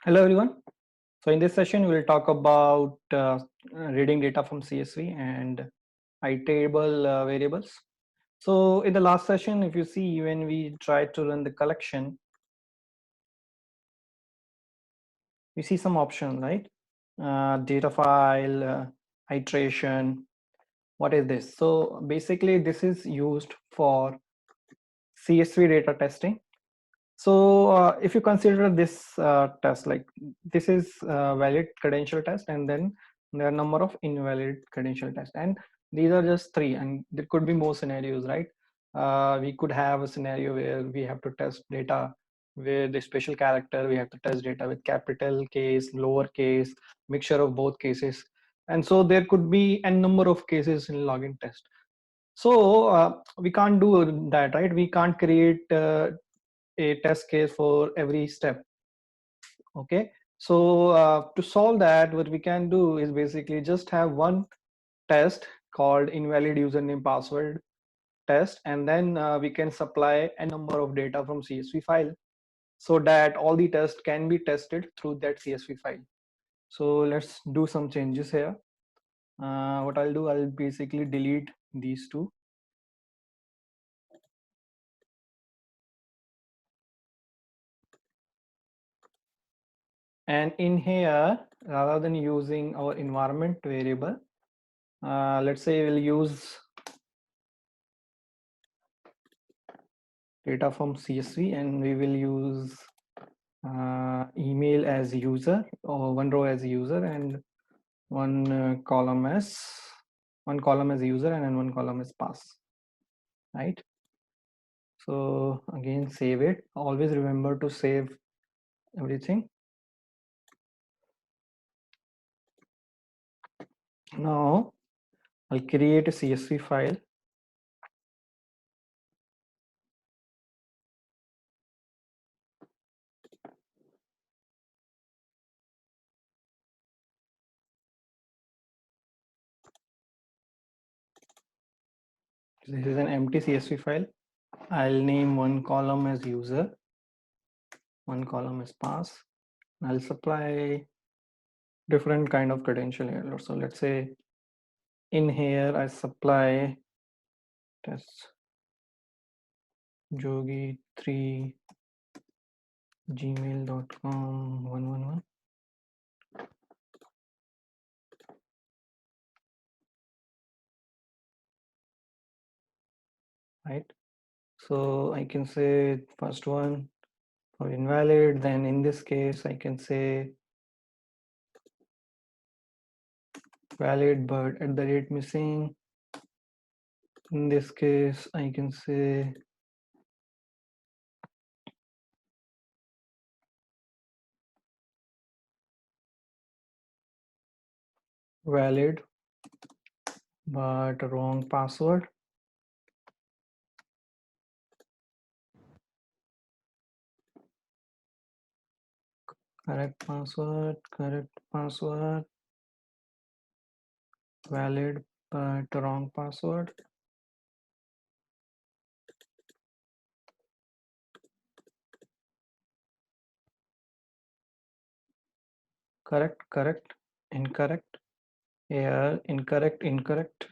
Hello everyone. So in this session, we'll talk about reading data from CSV and iterable variables. So in the last session, if you see when we tried to run the collection, we see some options, right? Data file, iteration. What is this? So basically, this is used for CSV data testing. So if you consider this test, like this is valid credential test, and then there are number of invalid credential tests, and these are just three, and there could be more scenarios, right? We could have a scenario where we have to test data with the special character, we have to test data with capital case, lower case, mixture of both cases, and so there could be n number of cases in login test. So we can't do that, right? We can't create a test case for every step. Okay, so to solve that, what we can do is basically just have one test called invalid username password test, and then we can supply a number of data from CSV file so that all the tests can be tested through that CSV file. So let's do some changes here. What I'll do, I'll basically delete these two. And in here, rather than using our environment variable, let's say we'll use data from CSV, and we will use email as user, or one row as user, and column as user, and then one column as pass, right? So again, save it. Always remember to save everything. Now I'll create a CSV file. This is an empty CSV file. I'll name one column as user, one column as pass. I'll supply different kind of credential here. So let's say in here I supply test jogi3 gmail.com 111, right? So I can say first one for invalid, then in this case I can say valid but at the rate missing. In this case I can say valid but wrong password. Correct password, valid but wrong password. Correct, incorrect, here incorrect,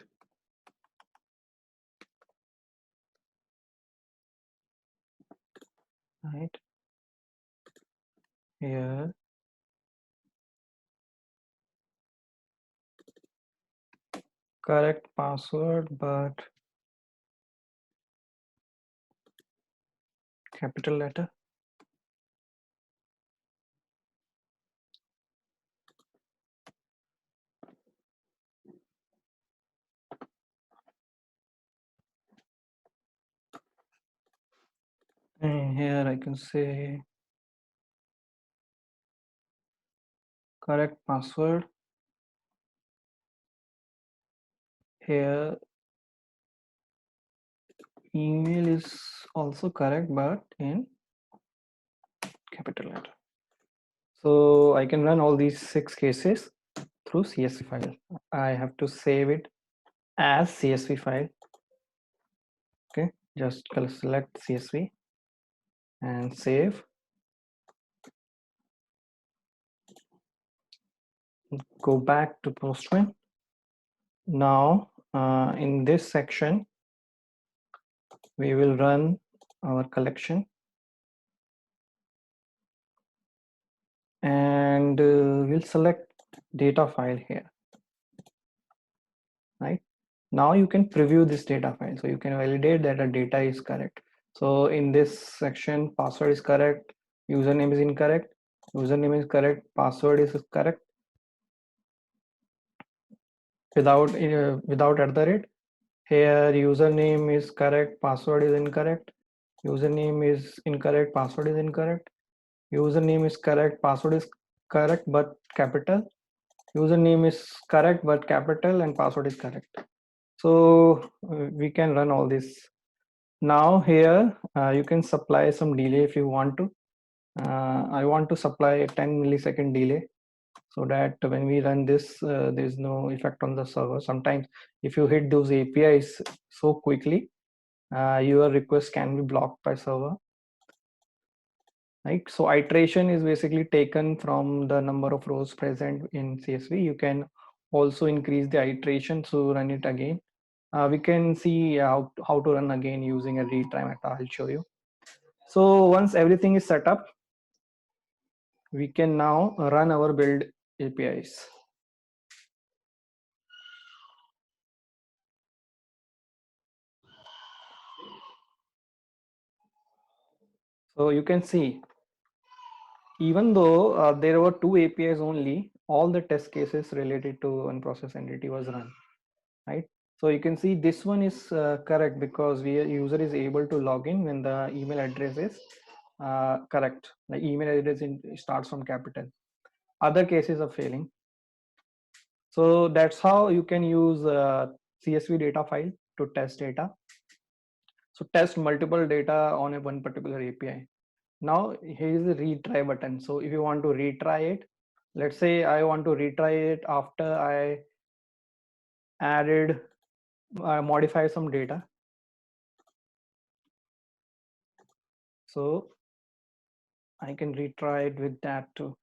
right? Here correct password but capital letter. And here I can say correct password. Here email is also correct but in capital letter. So I can run all these 6 cases through CSV file. I have to save it as CSV file. Okay, just select CSV and save. Go back to Postman. Now, in this section, we will run our collection, and we'll select data file here, right? Now you can preview this data file, so you can validate that the data is correct. So in this section, password is correct, username is incorrect, username is correct, password is correct without at the rate. Here username is correct, password is incorrect, username is incorrect, password is incorrect, username is correct, password is correct but capital, username is correct but capital, and password is correct. So we can run all this. Now here you can supply some delay if you want to. I want to supply a 10 millisecond delay, so that when we run this, there is no effect on the server. Sometimes if you hit those APIs so quickly, your request can be blocked by server, right? So iteration is basically taken from the number of rows present in CSV. You can also increase the iteration, so run it again. We can see how to run again using a retry method. I'll show you. So once everything is set up, we can now run our build APIs. So you can see, even though there were two APIs only, all the test cases related to unprocessed entity was run, right? So you can see this one is correct because we user is able to log in when the email address is correct. The email address starts from capital. Other cases are failing. So that's how you can use CSV data file to test data. So test multiple data on a one particular API. Now here is the retry button. So if you want to retry it, let's say I want to retry it after I added, modify some data. So I can retry it with that too.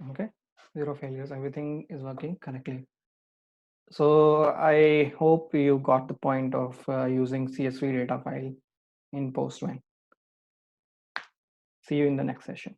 Okay, zero failures, everything is working correctly. So I hope you got the point of using CSV data file in Postman. See you in the next session.